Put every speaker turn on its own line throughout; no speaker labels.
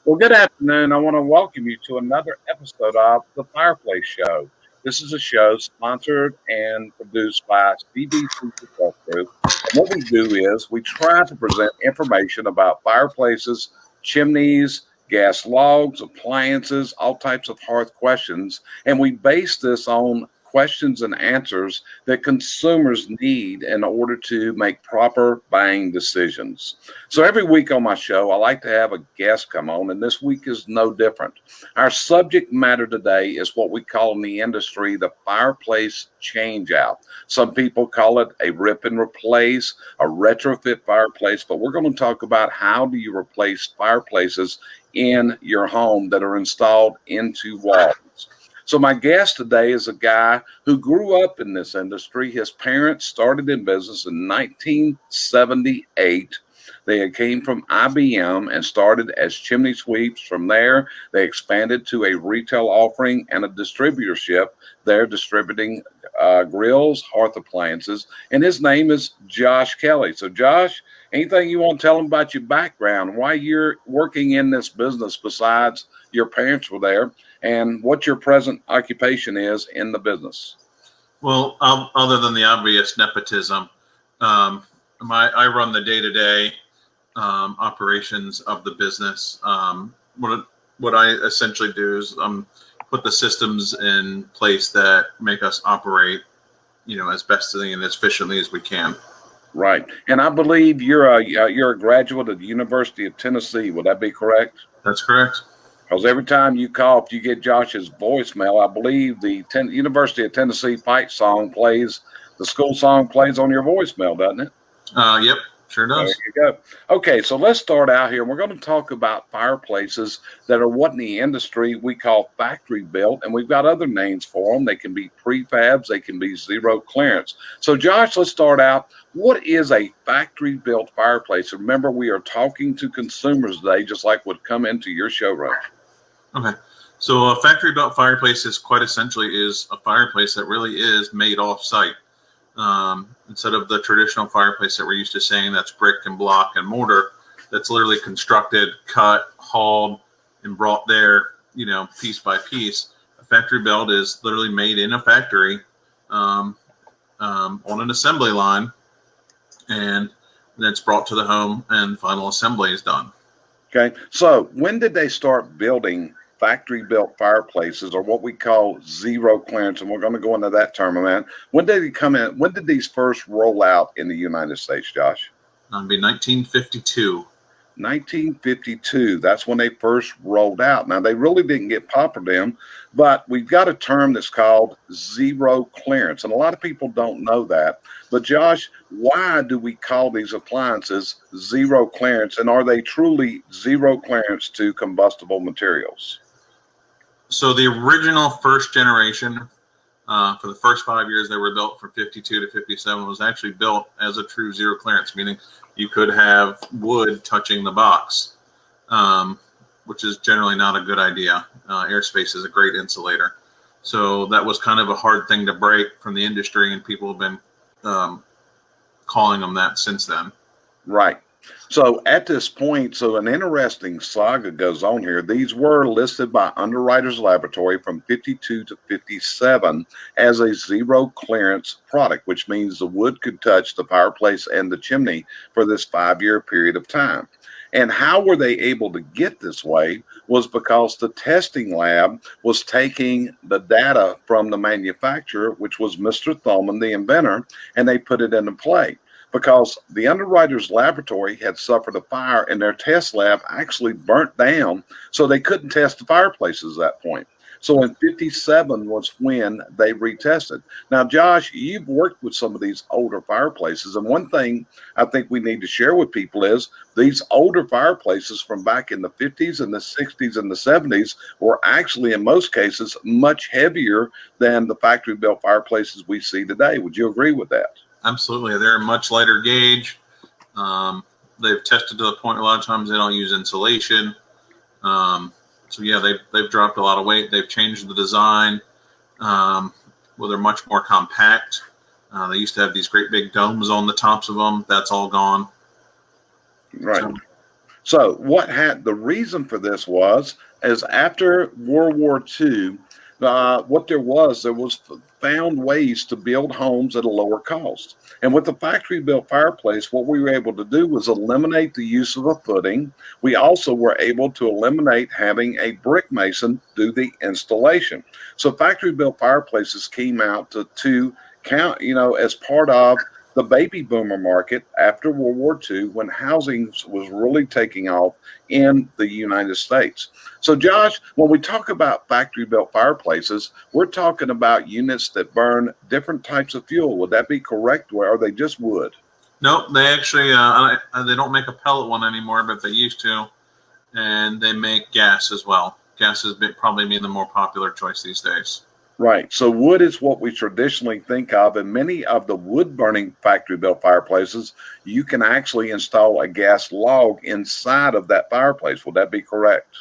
Well, good afternoon. I want to welcome you to another episode of the Fireplace Show. This is a show sponsored and produced by CBC Success Group. And what we do is we try to present information about fireplaces, chimneys, gas logs, appliances, all types of hearth questions. And we base this on questions and answers that consumers need in order to make proper buying decisions. So every week on my show, I like to have a guest come on, and this week is no different. Our subject matter today is what we call in the industry the fireplace changeout. Some people call it a rip and replace, a retrofit fireplace, but we're going to talk about how do you replace fireplaces in your home that are installed into walls. So my guest today is a guy who grew up in this industry. His parents started in business in 1978. They came from IBM and started as chimney sweeps. From there, they expanded to a retail offering and a distributorship. They're distributing grills, hearth appliances, and his name is Josh Kelly. So Josh, anything you want to tell them about your background, why you're working in this business besides your parents were there, and what your present occupation is in the business?
Well, other than the obvious nepotism, I run the day-to-day operations of the business. What I essentially do is put the systems in place that make us operate, as best and as efficiently as we can.
Right, and I believe you're a graduate of the University of Tennessee. Would that be correct?
That's correct.
Because every time you call, if you get Josh's voicemail, I believe the University of Tennessee fight song plays, the school song plays on your voicemail, doesn't it?
Yep, sure does.
There you go. Okay, so let's start out here. We're going to talk about fireplaces that are what in the industry we call factory built, and we've got other names for them. They can be prefabs, they can be zero clearance. So Josh, let's start out. What is a factory built fireplace? Remember, we are talking to consumers today, just like would come into your showroom.
Okay, so a factory built fireplace is quite essentially is a fireplace that really is made off site. Instead of the traditional fireplace that we're used to saying that's brick and block and mortar, that's literally constructed, cut, hauled, and brought there, piece by piece. A factory built is literally made in a factory on an assembly line, and then it's brought to the home and final assembly is done.
Okay, so when did they start building factory built fireplaces, or what we call zero clearance? And we're going to go into that term, man. When did they come in? When did these first roll out in the United States, Josh?
That'd be 1952.
1952. That's when they first rolled out. Now, they really didn't get popular then, but we've got a term that's called zero clearance. And a lot of people don't know that. But Josh, why do we call these appliances zero clearance? And are they truly zero clearance to combustible materials?
So the original first generation, for the first 5 years they were built from 52 to 57, was actually built as a true zero clearance, meaning you could have wood touching the box, which is generally not a good idea. Airspace is a great insulator. So that was kind of a hard thing to break from the industry, and people have been calling them that since then.
Right. So at this point, so an interesting saga goes on here. These were listed by Underwriters Laboratory from 52 to 57 as a zero clearance product, which means the wood could touch the fireplace and the chimney for this 5-year period of time. And how were they able to get this way was because the testing lab was taking the data from the manufacturer, which was Mr. Thoman, the inventor, and they put it into play. Because the Underwriters Laboratory had suffered a fire and their test lab actually burnt down, so they couldn't test the fireplaces at that point. So in 57 was when they retested. Now, Josh, you've worked with some of these older fireplaces, and one thing I think we need to share with people is these older fireplaces from back in the 50s and the 60s and the 70s were actually, in most cases, much heavier than the factory-built fireplaces we see today. Would you agree with that?
Absolutely. They're a much lighter gauge. They've tested to the point a lot of times they don't use insulation. So yeah, they've dropped a lot of weight. They've changed the design. Well, they're much more compact. They used to have these great big domes on the tops of them. That's all gone.
Right. So what had the reason for this is after World War II, what there was found ways to build homes at a lower cost. And with the factory built fireplace, what we were able to do was eliminate the use of a footing. We also were able to eliminate having a brick mason do the installation. So factory built fireplaces came out to count, as part of the baby boomer market after World War II, when housing was really taking off in the United States. So, Josh, when we talk about factory built fireplaces, we're talking about units that burn different types of fuel. Would that be correct? Or are they just wood?
Nope, they actually they don't make a pellet one anymore, but they used to, and they make gas as well. Gas has probably been the more popular choice these days.
Right. So wood is what we traditionally think of, and many of the wood-burning factory-built fireplaces, you can actually install a gas log inside of that fireplace. Would that be correct?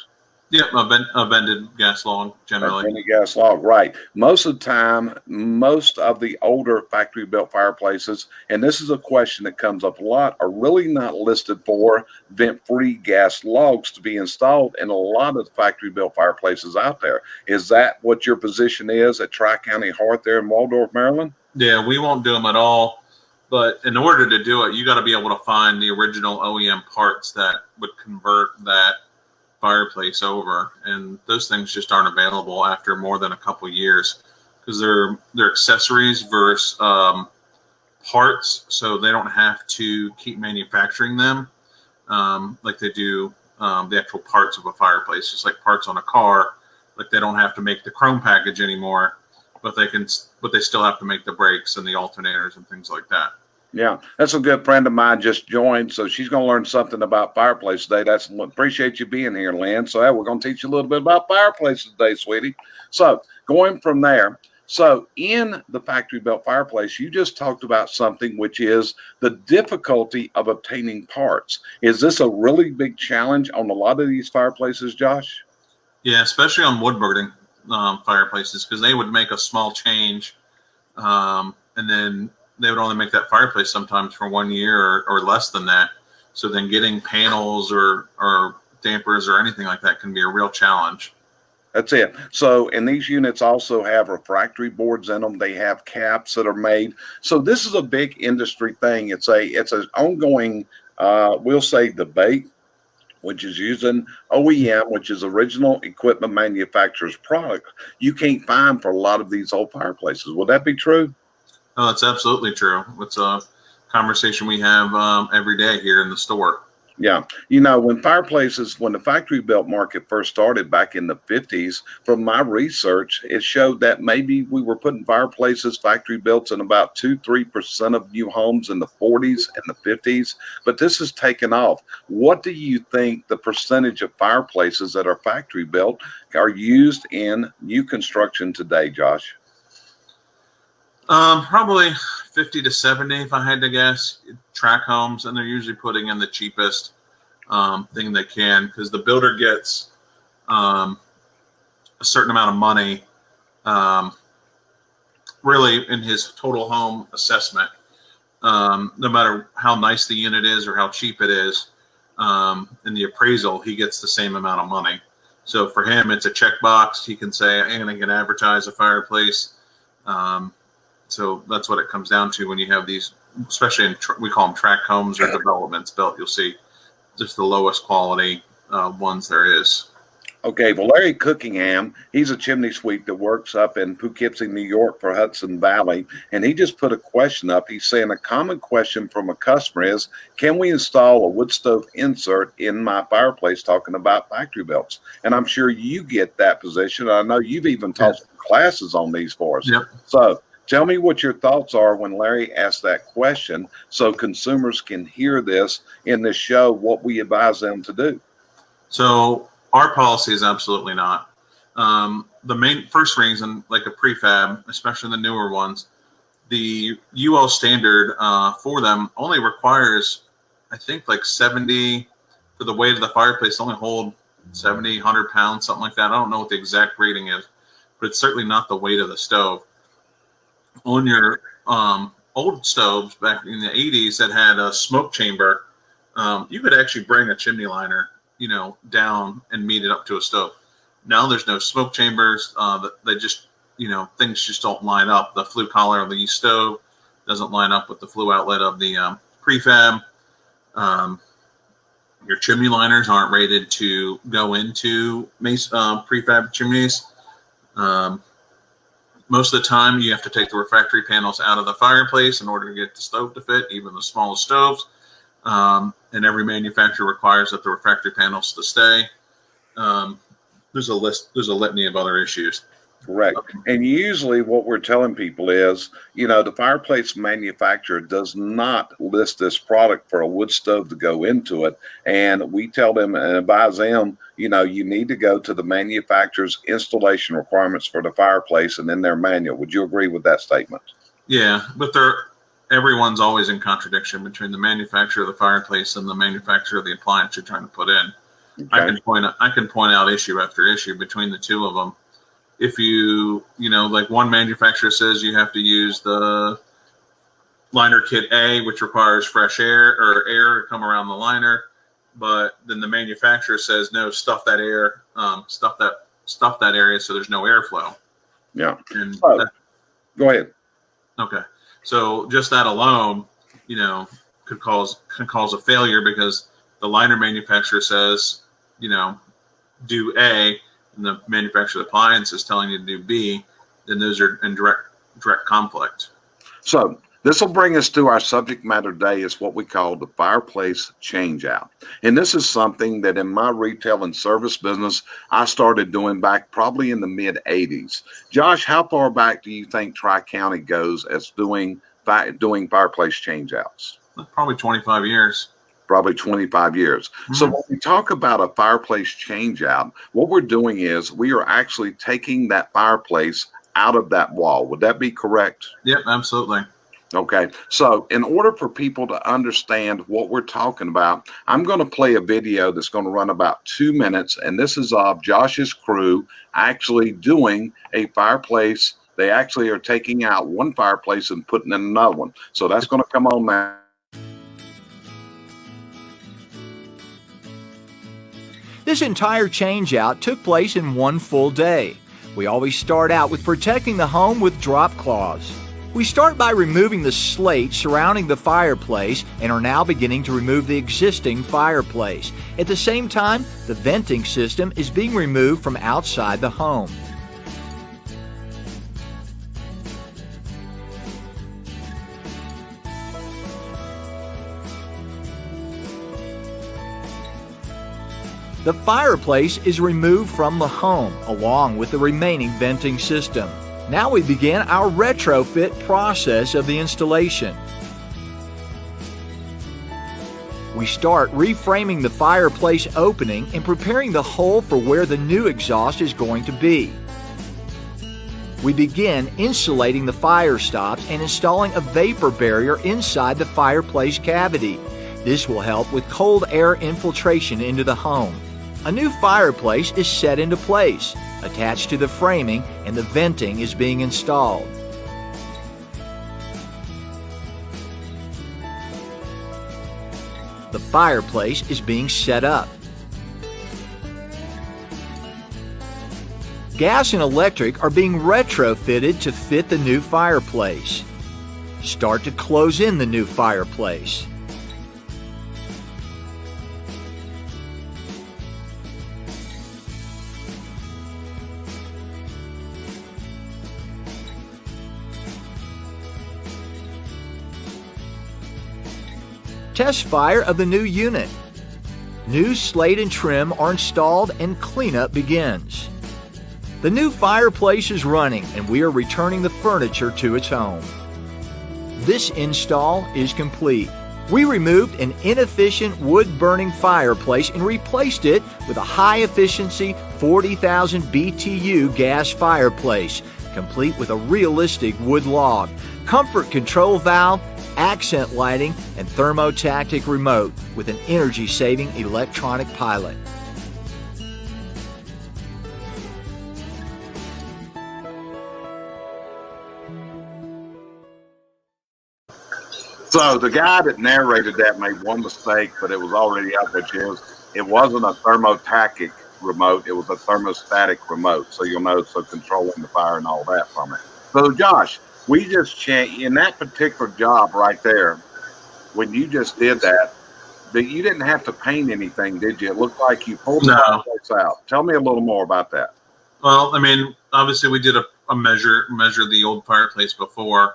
Yep, a vented gas log generally.
A vented gas log, right. Most of the time, most of the older factory-built fireplaces, and this is a question that comes up a lot, are really not listed for vent-free gas logs to be installed in a lot of the factory-built fireplaces out there. Is that what your position is at Tri-County Hearth there in Waldorf, Maryland?
Yeah, we won't do them at all. But in order to do it, you got to be able to find the original OEM parts that would convert that fireplace over, and those things just aren't available after more than a couple years because they're accessories versus parts, so they don't have to keep manufacturing them like they do the actual parts of a fireplace, just like parts on a car. Like they don't have to make the chrome package anymore, but they still have to make the brakes and the alternators and things like that.
Yeah, that's a good friend of mine just joined, so she's going to learn something about fireplace today. Appreciate you being here, Lynn. So we're going to teach you a little bit about fireplaces today, sweetie. So going from there, so in the factory built fireplace, you just talked about something which is the difficulty of obtaining parts. Is this a really big challenge on a lot of these fireplaces, Josh?
Yeah, especially on wood burning fireplaces, because they would make a small change, and then they would only make that fireplace sometimes for 1 year or less than that. So then getting panels or dampers or anything like that can be a real challenge.
That's it. So, and these units also have refractory boards in them. They have caps that are made. So this is a big industry thing. It's an ongoing, we'll say, debate, which is using OEM, which is original equipment manufacturer's product. You can't find for a lot of these old fireplaces. Would that be true?
Oh, that's absolutely true. It's a conversation we have every day here in the store.
Yeah. When the factory built market first started back in the 50s, from my research, it showed that maybe we were putting fireplaces factory built in about 2-3% of new homes in the 40s and the 50s. But this has taken off. What do you think the percentage of fireplaces that are factory built are used in new construction today, Josh?
Probably 50 to 70, if I had to guess. Track homes, and they're usually putting in the cheapest thing they can because the builder gets a certain amount of money really in his total home assessment. No matter how nice the unit is or how cheap it is, in the appraisal, he gets the same amount of money. So for him, it's a checkbox. He can say, and I can advertise a fireplace. So that's what it comes down to when you have these, especially we call them tract homes or developments built. You'll see just the lowest quality ones there is.
Okay, well, Larry Cookingham, he's a chimney sweep that works up in Poughkeepsie, New York for Hudson Valley, and he just put a question up. He's saying a common question from a customer is, can we install a wood stove insert in my fireplace, talking about factory builts? And I'm sure you get that position. I know you've even taught classes on these for us.
Yep.
So tell me what your thoughts are when Larry asked that question so consumers can hear this in this show, what we advise them to do.
So our policy is absolutely not. The main first reason, like a prefab, especially the newer ones, the UL standard for them only requires, I think, like 70 for the weight of the fireplace, only hold 70, 100 pounds, something like that. I don't know what the exact rating is, but it's certainly not the weight of the stove. On your old stoves back in the 80s that had a smoke chamber you could actually bring a chimney liner, down and meet it up to a stove. Now there's no smoke chambers. They just, things just don't line up. The flue collar of the stove doesn't line up with the flue outlet of the prefab. Your chimney liners aren't rated to go into prefab chimneys. Most of the time, you have to take the refractory panels out of the fireplace in order to get the stove to fit, even the smallest stoves. And every manufacturer requires that the refractory panels to stay. There's a litany of other issues.
Correct. And usually what we're telling people is, the fireplace manufacturer does not list this product for a wood stove to go into it. And we tell them and advise them, you need to go to the manufacturer's installation requirements for the fireplace and in their manual. Would you agree with that statement?
Yeah, but everyone's always in contradiction between the manufacturer of the fireplace and the manufacturer of the appliance you're trying to put in. Okay. I can point out issue after issue between the two of them. If like one manufacturer says you have to use the liner kit A, which requires fresh air or air to come around the liner, but then the manufacturer says no, stuff that air, stuff that area so there's no airflow.
Yeah.
And
go ahead.
Okay. So just that alone, could cause a failure because the liner manufacturer says, do A, and the manufacturer of the appliance is telling you to do B, then those are in direct conflict.
So this will bring us to our subject matter today, is what we call the fireplace changeout. And this is something that in my retail and service business, I started doing back probably in the mid 80s. Josh, how far back do you think Tri-County goes as doing fireplace changeouts?
Probably 25 years.
Probably 25 years. Mm-hmm. So when we talk about a fireplace changeout, what we're doing is we are actually taking that fireplace out of that wall. Would that be correct?
Yep, absolutely.
Okay. So in order for people to understand what we're talking about, I'm going to play a video that's going to run about 2 minutes. And this is of Josh's crew actually doing a fireplace. They actually are taking out one fireplace and putting in another one. So that's going to come on now.
This entire changeout took place in one full day. We always start out with protecting the home with drop cloths. We start by removing the slate surrounding the fireplace and are now beginning to remove the existing fireplace. At the same time, the venting system is being removed from outside the home. The fireplace is removed from the home, along with the remaining venting system. Now we begin our retrofit process of the installation. We start reframing the fireplace opening and preparing the hole for where the new exhaust is going to be. We begin insulating the fire stops and installing a vapor barrier inside the fireplace cavity. This will help with cold air infiltration into the home. A new fireplace is set into place, attached to the framing, and the venting is being installed. The fireplace is being set up. Gas and electric are being retrofitted to fit the new fireplace. Start to close in the new fireplace. Test fire of the new unit. New slate and trim are installed and cleanup begins. The new fireplace is running and we are returning the furniture to its home. This install is complete. We removed an inefficient wood-burning fireplace and replaced it with a high-efficiency 40,000 BTU gas fireplace, complete with a realistic wood log, comfort control valve, accent lighting, and thermotactic remote with an energy-saving electronic pilot.
So the guy that narrated that made one mistake, but it was already out, which is it wasn't a thermotactic remote, it was a thermostatic remote. So you'll notice so controlling the fire and all that from it. So Josh, we just changed in that particular job right there, when you just did that, you didn't have to paint anything, did you? It looked like you pulled the fireplace out. Tell me a little more about that.
Well, I mean, obviously we did a measure the old fireplace before.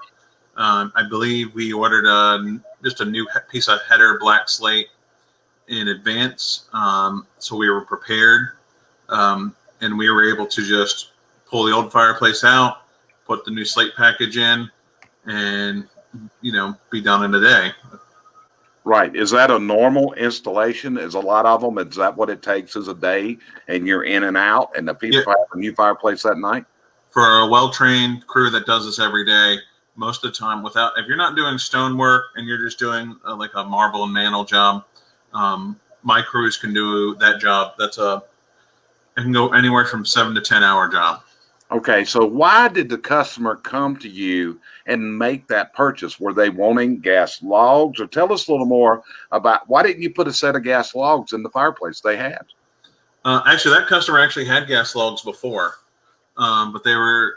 I believe we ordered just a new piece of header black slate in advance, so we were prepared, and we were able to just pull the old fireplace out, put the new slate package in, and be done in a day.
Right. Is that a normal installation? Is a lot of them? Is that what it takes is a day and you're in and out and the people have a new fireplace that night?
For a well-trained crew that does this every day, most of the time if you're not doing stonework and you're just doing like a marble and mantle job, my crews can do that job. It can go anywhere from 7 to 10 hour job.
Okay, so why did the customer come to you and make that purchase? Were they wanting gas logs? Or tell us a little more about why didn't you put a set of gas logs in the fireplace they had?
Actually, that customer actually had gas logs before, but they were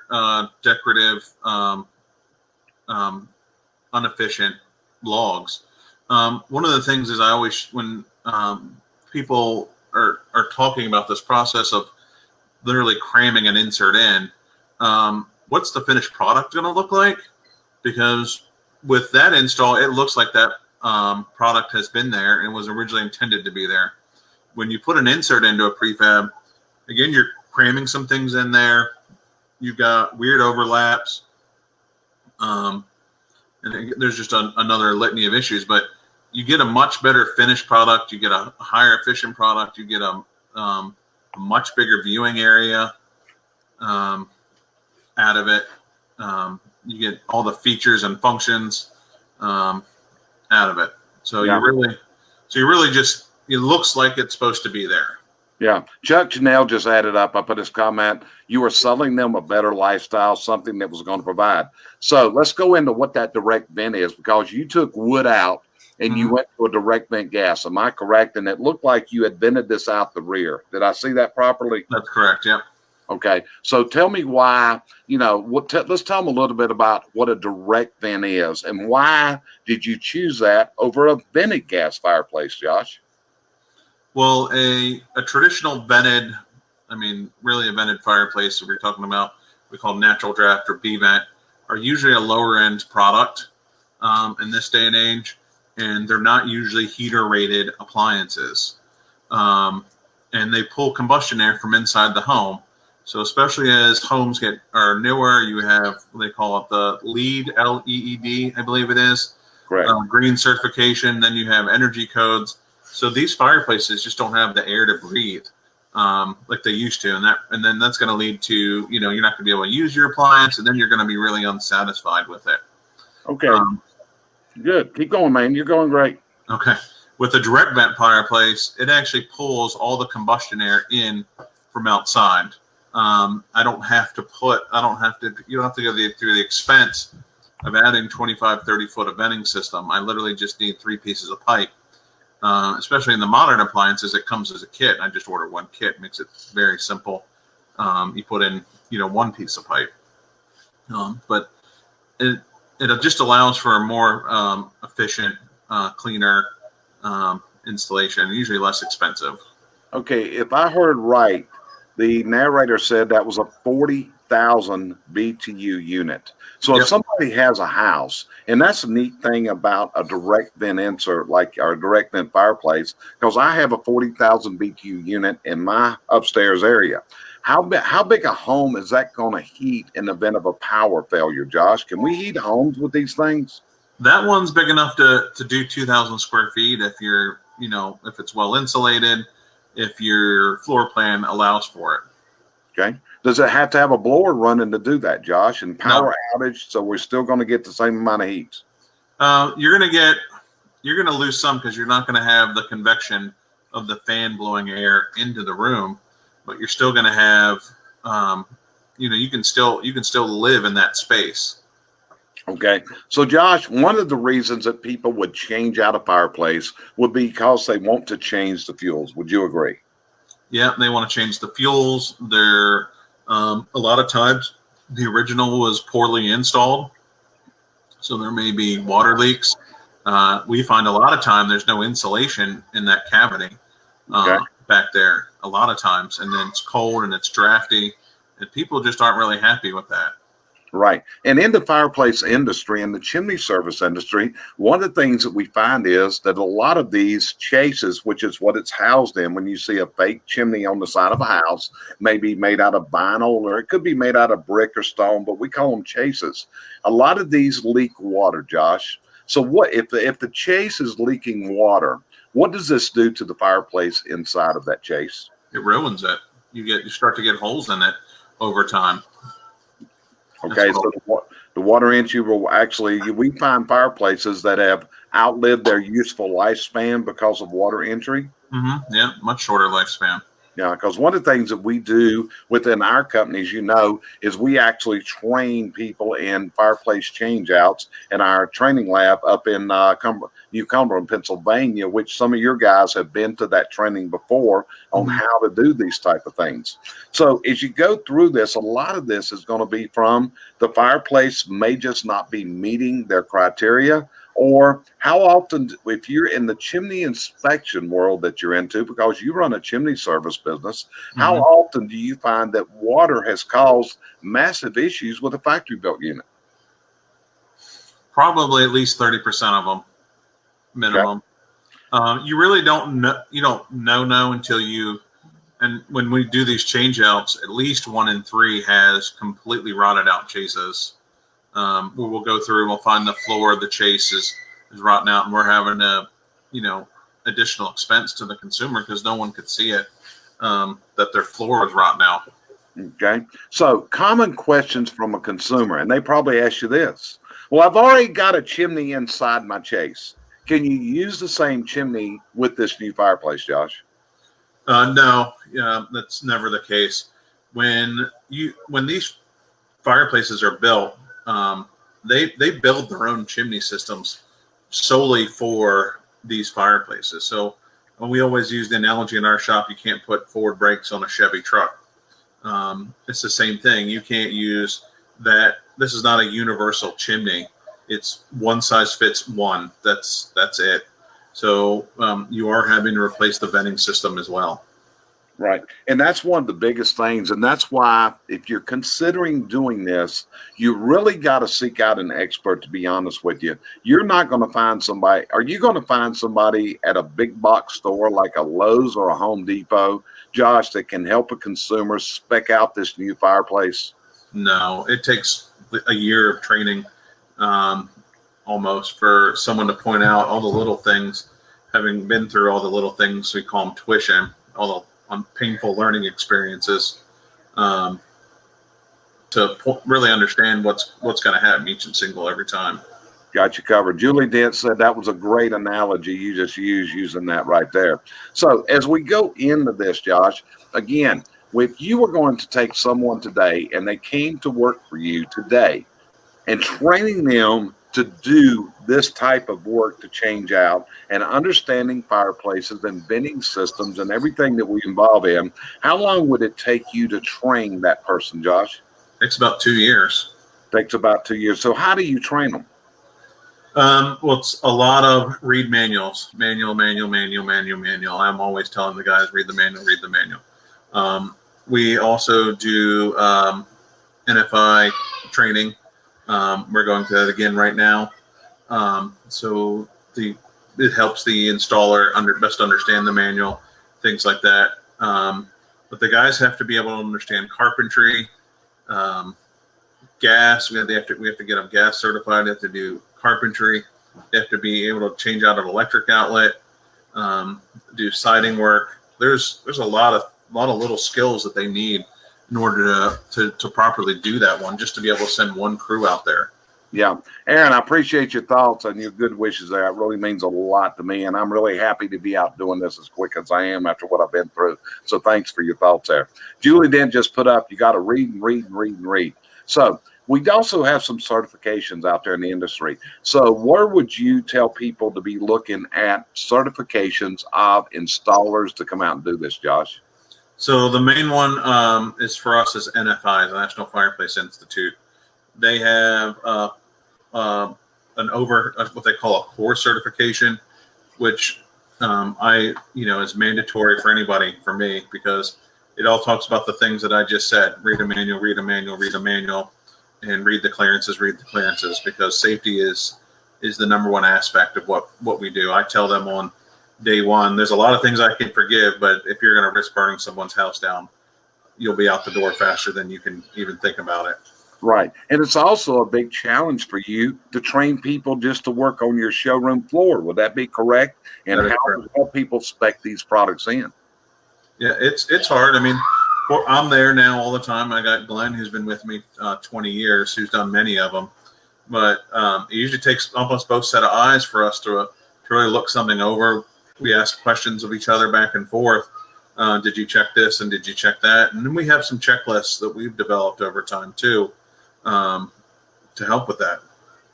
decorative, inefficient logs. One of the things is when people are talking about this process of literally cramming an insert in, what's the finished product going to look like? Because with that install, it looks like that product has been there and was originally intended to be there. When you put an insert into a prefab, again, you're cramming some things in there. You've got weird overlaps. And there's just another litany of issues, but you get a much better finished product. You get a higher efficient product. You get a much bigger viewing area out of it. You get all the features and functions out of it. So you really just, it looks like it's supposed to be there.
Yeah. Chuck Janelle just added up. I put his comment. You were selling them a better lifestyle, something that was going to provide. So let's go into what that direct vent is, because you took wood out and you went to a direct vent gas. Am I correct? And it looked like you had vented this out the rear. Did I see that properly?
That's correct. Yep.
Okay. So tell me why, let's tell them a little bit about what a direct vent is and why did you choose that over a vented gas fireplace, Josh?
Well, a traditional vented, really a vented fireplace that we're talking about, we call natural draft or B-vent, are usually a lower end product in this day and age, and they're not usually heater rated appliances. And they pull combustion air from inside the home. So especially as homes are newer, you have what they call it the LEED, LEED, I believe it is.
Correct.
Green certification. Then you have energy codes. So these fireplaces just don't have the air to breathe like they used to, and then that's going to lead to you're not going to be able to use your appliance, and then you're going to be really unsatisfied with it.
Okay, good. Keep going, man. You're going great.
Okay, with the direct vent fireplace, it actually pulls all the combustion air in from outside. You don't have to go through the expense of adding 25, 30 foot of venting system. I literally just need 3 pieces of pipe. Especially in the modern appliances, it comes as a kit. I just order one kit, makes it very simple. You put in, 1 piece of pipe. But it just allows for a more efficient, cleaner installation, usually less expensive.
Okay, if I heard right, the narrator said that was a 40,000 BTU unit. So if somebody has a house, and that's a neat thing about a direct vent insert, like our direct vent fireplace, because I have a 40,000 BTU unit in my upstairs area. How big a home is that going to heat in the event of a power failure, Josh? Can we heat homes with these things?
That one's big enough to do 2,000 square feet if you're, if it's well insulated, if your floor plan allows for it.
Okay. Does it have to have a blower running to do that, Josh? And power outage, so we're still going to get the same amount of heat?
You're going to lose some because you're not going to have the convection of the fan blowing air into the room, but you're still going to have, you can still live in that space.
Okay. So, Josh, one of the reasons that people would change out a fireplace would be because they want to change the fuels. Would you agree?
Yeah, they want to change the fuels. They're a lot of times the original was poorly installed, so there may be water leaks. We find a lot of time there's no insulation in that cavity
Okay.
back there a lot of times, and then it's cold and it's drafty, and people just aren't really happy with that.
Right. And in the fireplace industry and the chimney service industry, one of the things that we find is that a lot of these chases, which is what it's housed in, when you see a fake chimney on the side of a house, may be made out of vinyl or it could be made out of brick or stone, but we call them chases. A lot of these leak water, Josh. So what if the chase is leaking water, what does this do to the fireplace inside of that chase?
It ruins it. You start to get holes in it over time.
Okay, so the water entry will actually, we find fireplaces that have outlived their useful lifespan because of water entry.
Mm-hmm. Yeah, much shorter lifespan.
Yeah, because one of the things that we do within our companies, is we actually train people in fireplace changeouts in our training lab up in New Cumberland, Pennsylvania, which some of your guys have been to that training before on how to do these type of things. So as you go through this, a lot of this is going to be from the fireplace may just not be meeting their criteria. Or how often, if you're in the chimney inspection world that you're into, because you run a chimney service business, how often do you find that water has caused massive issues with a factory built unit?
Probably at least 30% of them, minimum. Okay. You really don't know. You don't know until you. And when we do these changeouts, at least 1 in 3 has completely rotted out chases. We'll go through and we'll find the floor of the chase is rotting out, and we're having a, additional expense to the consumer because no one could see it, that their floor is rotting out.
Okay. So common questions from a consumer, and they probably ask you this. Well, I've already got a chimney inside my chase. Can you use the same chimney with this new fireplace, Josh?
No, that's never the case. When these fireplaces are built, they build their own chimney systems solely for these fireplaces. So we always use the analogy in our shop, you can't put forward brakes on a Chevy truck. It's the same thing. You can't use that. This is not a universal chimney. It's one size fits one. That's it. So you are having to replace the venting system as well.
Right. And that's one of the biggest things. And that's why if you're considering doing this, you really got to seek out an expert, to be honest with you. You're not going to find somebody. Are you going to find somebody at a big box store like a Lowe's or a Home Depot, Josh, that can help a consumer spec out this new fireplace?
No, it takes a year of training almost for someone to point out all the little things, having been through all the little things, we call them tuition, all the painful learning experiences, to really understand what's going to happen each and single every time.
Got you covered. Julie Dent said that was a great analogy you just using that right there. So as we go into this, Josh, again, if you were going to take someone today and they came to work for you today and training them to do this type of work to change out and understanding fireplaces and venting systems and everything that we involve in, how long would it take you to train that person, Josh?
Takes about 2 years.
Takes about 2 years. So how do you train them?
Well, it's a lot of read manuals, manual. I'm always telling the guys, read the manual. We also do NFI training. We're going to that again right now. So it helps the installer best understand the manual, things like that. But the guys have to be able to understand carpentry, gas. We have to get them gas certified. They have to do carpentry. They have to be able to change out an electric outlet, do siding work. There's a lot of little skills that they need in order to properly do that one, just to be able to send one crew out there.
Yeah. Aaron, I appreciate your thoughts and your good wishes there. It really means a lot to me, and I'm really happy to be out doing this as quick as I am after what I've been through. So thanks for your thoughts there. Julie Dent just put up, you got to read and read and read and read. So We also have some certifications out there in the industry. So where would you tell people to be looking at certifications of installers to come out and do this, Josh?
So the main one is for us is NFI, the National Fireplace Institute. They have what they call a core certification, which is mandatory for anybody, for me, because it all talks about the things that I just said. Read a manual, read a manual, read a manual, and read the clearances, because safety is the number one aspect of what we do. I tell them on day one, there's a lot of things I can forgive, but if you're going to risk burning someone's house down, you'll be out the door faster than you can even think about it.
Right. And it's also a big challenge for you to train people just to work on your showroom floor. Would that be correct? And how to help people spec these products in?
Yeah, it's hard. I mean, I'm there now all the time. I got Glenn, who's been with me 20 years, who's done many of them. But it usually takes almost both set of eyes for us to really look something over. We ask questions of each other back and forth. Did you check this and did you check that? And then we have some checklists that we've developed over time too, to help with that.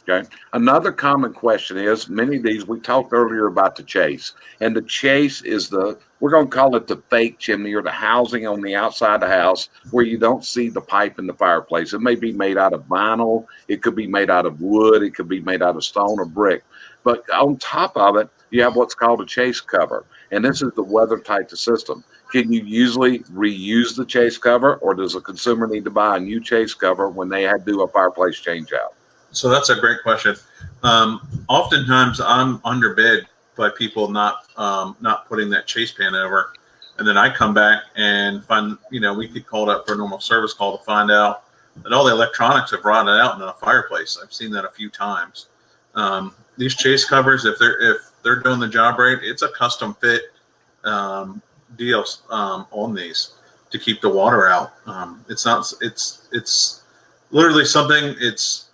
Okay. Another common question is, many of these, we talked earlier about the chase, and the chase is we're going to call it the fake chimney, or the housing on the outside of the house where you don't see the pipe in the fireplace. It may be made out of vinyl. It could be made out of wood. It could be made out of stone or brick. But on top of it, you have what's called a chase cover, and this is the weather-tight system. Can you usually reuse the chase cover, or does a consumer need to buy a new chase cover when they do a fireplace changeout?
So that's a great question. Oftentimes I'm underbid by people not putting that chase pan over, and then I come back and find, we get called up for a normal service call to find out that all the electronics have rotted out in a fireplace. I've seen that a few times. These chase covers, if they're doing the job right, it's a custom fit deal on these to keep the water out. It's literally something. It's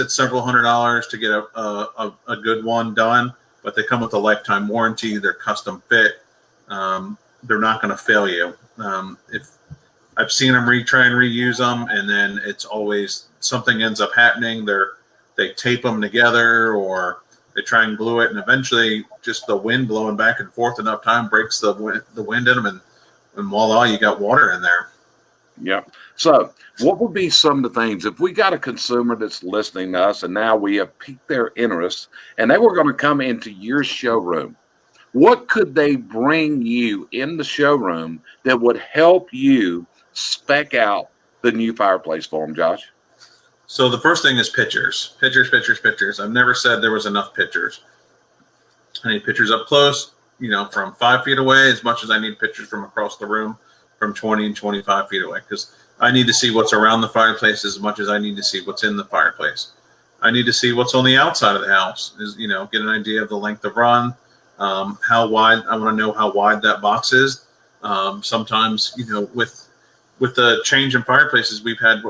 several $100s to get a good one done, but they come with a lifetime warranty. They're custom fit. They're not going to fail you. If I've seen them try and reuse them, and then it's always something ends up happening. They tape them together, or they try and glue it, and eventually just the wind blowing back and forth enough time breaks the wind in them, and voila, you got water in there.
Yeah. So what would be some of the things, if we got a consumer that's listening to us and now we have piqued their interest and they were going to come into your showroom, what could they bring you in the showroom that would help you spec out the new fireplace for them, Josh?
So the first thing is pictures. I've never said there was enough pictures. I need pictures up close, from 5 feet away, as much as I need pictures from across the room, from 20 and 25 feet away, because I need to see what's around the fireplace as much as I need to see what's in the fireplace. I need to see what's on the outside of the house, get an idea of the length of run, how wide. I want to know how wide that box is. Sometimes, with the change in fireplaces, we've had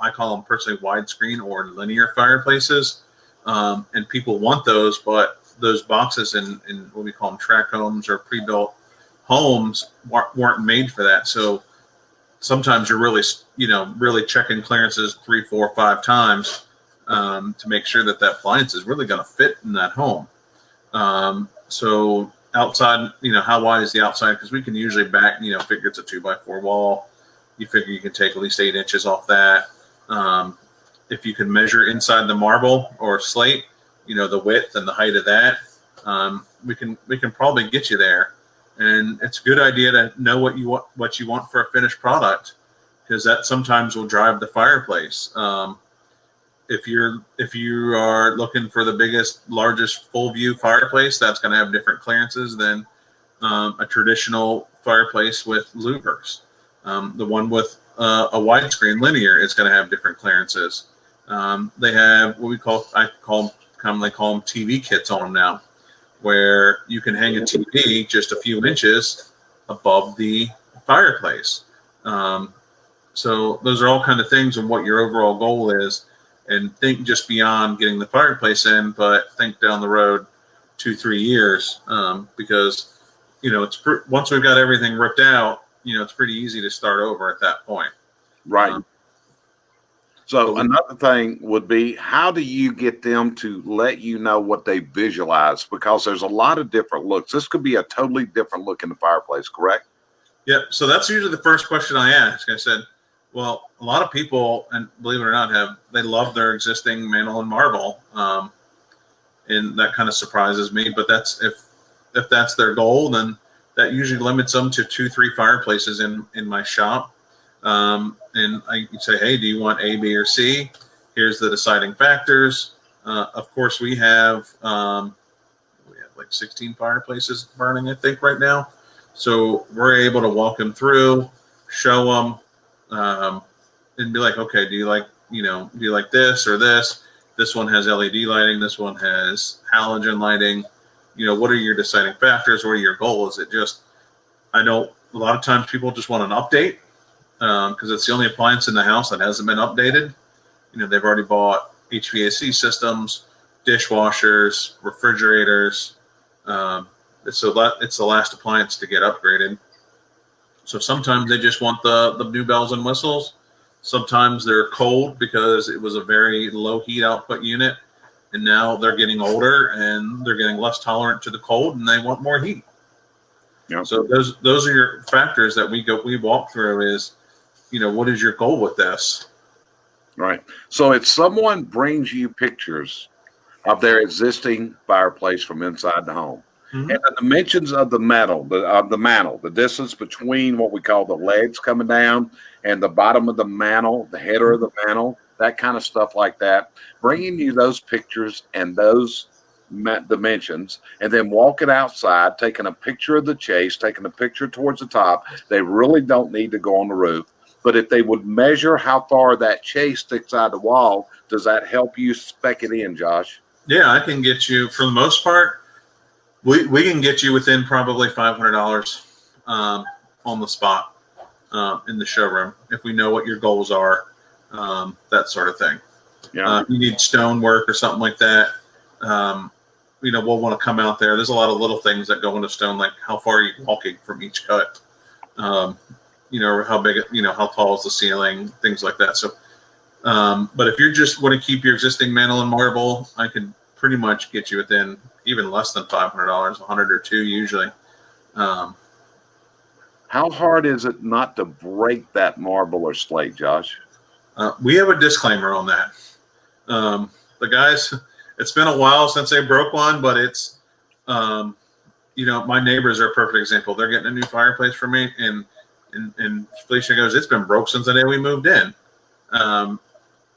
I call them personally widescreen or linear fireplaces. And people want those, but those boxes in what we call them tract homes or pre-built homes weren't made for that. So sometimes you're really checking clearances 3, 4, 5 times to make sure that appliance is really going to fit in that home. So outside, how wide is the outside? Because we can usually back, figure it's a 2x4 wall. You figure you can take at least 8 inches off that. If you can measure inside the marble or slate, the width and the height of that, we can probably get you there. And it's a good idea to know what you want for a finished product, because that sometimes will drive the fireplace. If you are looking for the biggest, largest full view fireplace, that's going to have different clearances than a traditional fireplace with louvers. The one with a widescreen linear is going to have different clearances. They have what I commonly call them TV kits on them now, where you can hang a TV just a few inches above the fireplace. So those are all kind of things and what your overall goal is, and think just beyond getting the fireplace in, but think down the road 2-3 years, because once we've got everything ripped out, it's pretty easy to start over at that point.
Right. So another thing would be, how do you get them to let you know what they visualize? Because there's a lot of different looks. This could be a totally different look in the fireplace, correct?
Yep. So that's usually the first question I ask. I said, well, a lot of people, and believe it or not, they love their existing mantle and marble, and that kind of surprises me. But that's if that's their goal, then that usually limits them to 2-3 fireplaces in my shop. And I say, hey, do you want A, B, or C? Here's the deciding factors. Of course, we have like 16 fireplaces burning, I think, right now. So we're able to walk them through, show them, and be like, okay, do you like this or this? This one has LED lighting. This one has halogen lighting. What are your deciding factors? What are your goals? I know a lot of times people just want an update because it's the only appliance in the house that hasn't been updated. They've already bought HVAC systems, dishwashers, refrigerators. So it's the last appliance to get upgraded. So sometimes they just want the new bells and whistles. Sometimes they're cold because it was a very low heat output unit, and now they're getting older and they're getting less tolerant to the cold, and they want more heat.
Yeah.
So those are your factors that we walk through. Is what is your goal with this?
Right. So if someone brings you pictures of their existing fireplace from inside the home, and the dimensions of the mantle, the distance between what we call the legs coming down and the bottom of the mantle, the header of the mantle, that kind of stuff like that, bringing you those pictures and those dimensions, and then walking outside, taking a picture of the chase, taking a picture towards the top. They really don't need to go on the roof. But if they would measure how far that chase sticks out of the wall, does that help you spec it in, Josh?
Yeah, I can get you, for the most part, we can get you within probably $500 on the spot in the showroom if we know what your goals are, that sort of thing.
Yeah.
If you need stone work or something like that, we'll want to come out there. There's a lot of little things that go into stone, like how far are you walking from each cut, how big, how tall is the ceiling, things like that. So, but if you just want to keep your existing mantle and marble, I can pretty much get you within even less than $500, 100 or 2 usually.
How hard is it not to break that marble or slate, Josh?
We have a disclaimer on that. The guys, it's been a while since they broke one, but it's, my neighbors are a perfect example. They're getting a new fireplace for me, and Felicia goes, it's been broke since the day we moved in.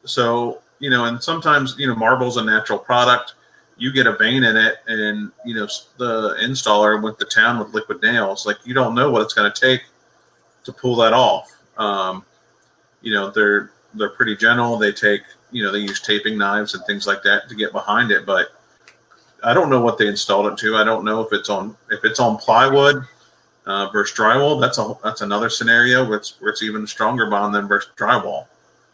So, and sometimes, marble's a natural product. You get a vein in it, and, the installer went to town with liquid nails. Like, you don't know what it's going to take to pull that off. They're pretty gentle. They take, they use taping knives and things like that to get behind it. But I don't know what they installed it to. I don't know if it's on plywood versus drywall. That's another scenario where it's even a stronger bond than versus drywall.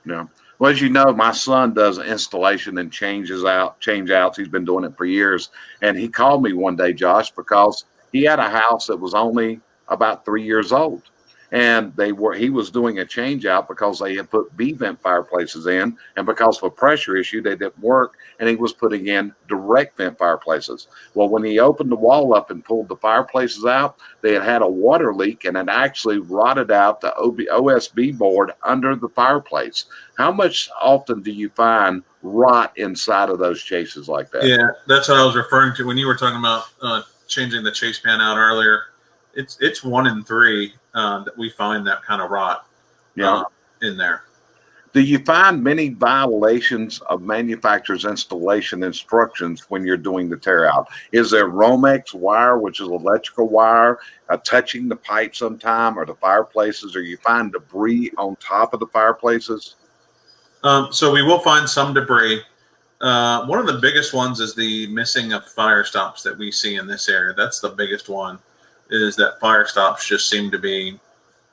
Yeah. Well, as you know, my son does installation and changeouts. He's been doing it for years. And he called me one day, Josh, because he had a house that was only about 3 years old. And he was doing a change out because they had put B-vent fireplaces in, and because of a pressure issue, they didn't work, and he was putting in direct vent fireplaces. Well, when he opened the wall up and pulled the fireplaces out, they had a water leak, and it actually rotted out the OSB board under the fireplace. How much often do you find rot inside of those chases like that?
Yeah, that's what I was referring to when you were talking about changing the chase pan out earlier. It's 1 in 3 that we find that kind of rot in there.
Do you find many violations of manufacturer's installation instructions when you're doing the tear out? Is there Romex wire, which is electrical wire, touching the pipe sometime, or the fireplaces, or you find debris on top of the fireplaces?
So we will find some debris. One of the biggest ones is the missing of fire stops that we see in this area. That's the biggest one, is that fire stops just seem to be,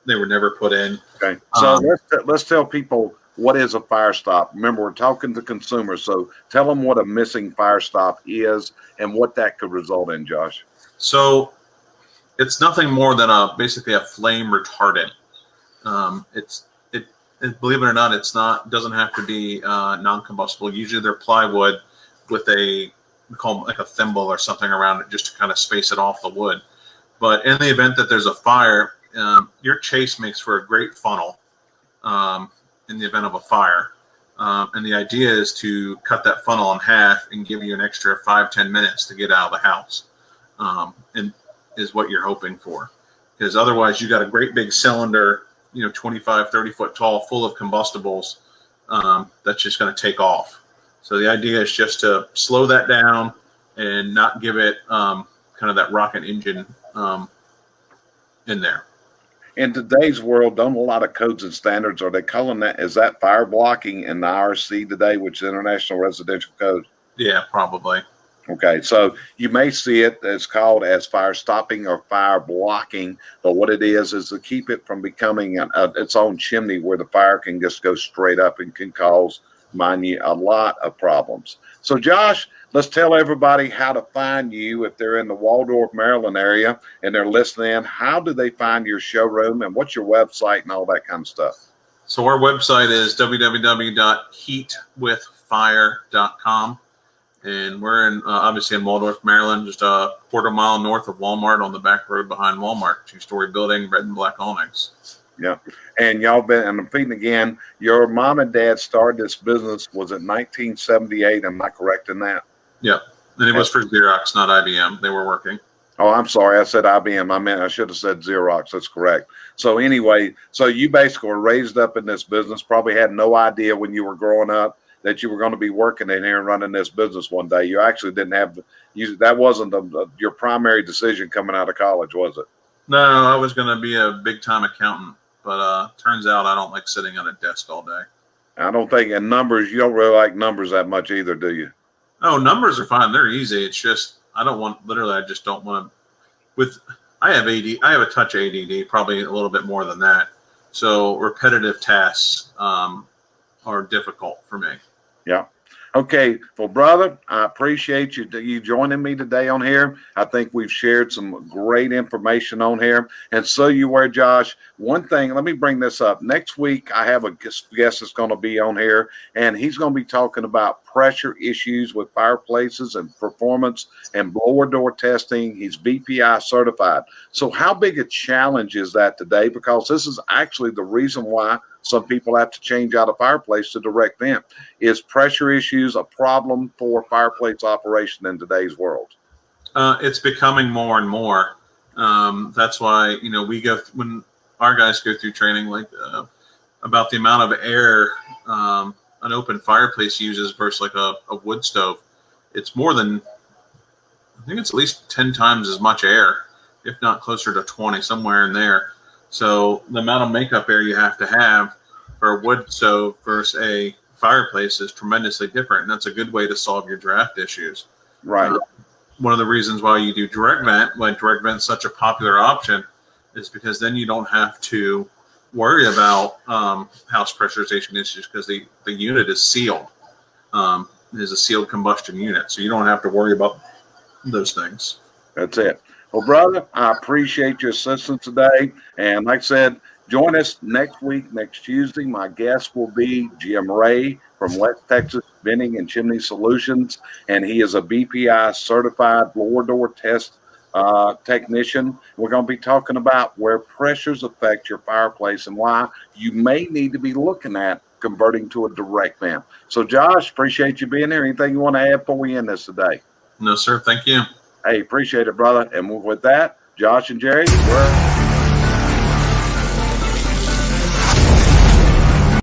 they were never put in.
Okay. So let's tell people what is a fire stop. Remember, we're talking to consumers, so tell them what a missing fire stop is and what that could result in, Josh.
So it's nothing more than basically a flame retardant. And believe it or not, doesn't have to be non-combustible. Usually they're plywood with we call them like a thimble or something around it just to kind of space it off the wood. But in the event that there's a fire, your chase makes for a great funnel in the event of a fire. And the idea is to cut that funnel in half and give you an extra 5-10 minutes to get out of the house, and is what you're hoping for. Because otherwise you got a great big cylinder, 25, 30 foot tall, full of combustibles, that's just going to take off. So the idea is just to slow that down and not give it kind of that rocket engine in there.
In today's world, don't a lot of codes and standards, are they calling that, is that fire blocking in the IRC today, which is International Residential Code?
Yeah, probably.
Okay, so you may see it as called as fire stopping or fire blocking, but what it is to keep it from becoming its own chimney where the fire can just go straight up and can cause, mind you, a lot of problems. So Josh, let's tell everybody how to find you if they're in the Waldorf, Maryland area and they're listening. How do they find your showroom and what's your website and all that kind of stuff?
So our website is www.heatwithfire.com. And we're obviously in Waldorf, Maryland, just a quarter mile north of Walmart on the back road behind Walmart, 2-story building, red and black awnings.
Yeah. And y'all been, and I'm repeating again, your mom and dad started this business, was it 1978? Am I correct in that?
Yeah. And it was for Xerox, not IBM. They were working.
Oh, I'm sorry. I said IBM. I should have said Xerox. That's correct. So anyway, so you basically were raised up in this business, probably had no idea when you were growing up that you were going to be working in here and running this business one day. You actually didn't have, that wasn't your primary decision coming out of college, was it?
No, I was going to be a big time accountant, but turns out I don't like sitting on a desk all day. I
don't think, and numbers, you don't really like numbers that much either, do you?
Oh, numbers are fine. They're easy. It's just, I just don't want to, I have a touch ADD, probably a little bit more than that. So repetitive tasks are difficult for me.
Yeah. Okay. Well, brother, I appreciate you joining me today on here. I think we've shared some great information on here. And so you were, Josh, one thing, let me bring this up. Next week, I have a guest that's going to be on here, and he's going to be talking about pressure issues with fireplaces and performance and blower door testing. He's BPI certified. So how big a challenge is that today? Because this is actually the reason why some people have to change out a fireplace to direct vent. Is pressure issues a problem for fireplace operation in today's world?
It's becoming more and more. That's why, when our guys go through training, about the amount of air an open fireplace uses versus like a wood stove. It's more than, I think it's at least 10 times as much air, if not closer to 20, somewhere in there. So the amount of makeup air you have to have for a wood stove versus a fireplace is tremendously different. And that's a good way to solve your draft issues.
Right.
One of the reasons why you do direct vent, why direct vent is such a popular option, is because then you don't have to worry about house pressurization issues, because the unit is sealed. It is a sealed combustion unit. So you don't have to worry about those things.
That's it. Well, brother, I appreciate your assistance today. And like I said, join us next week, next Tuesday. My guest will be Jim Ray from West Texas Venting and Chimney Solutions. And he is a BPI certified blower door test technician. We're going to be talking about where pressures affect your fireplace and why you may need to be looking at converting to a direct vent. So, Josh, appreciate you being here. Anything you want to add before we end this today?
No, sir. Thank you.
Hey, appreciate it, brother. And with that, Josh and Jerry, we're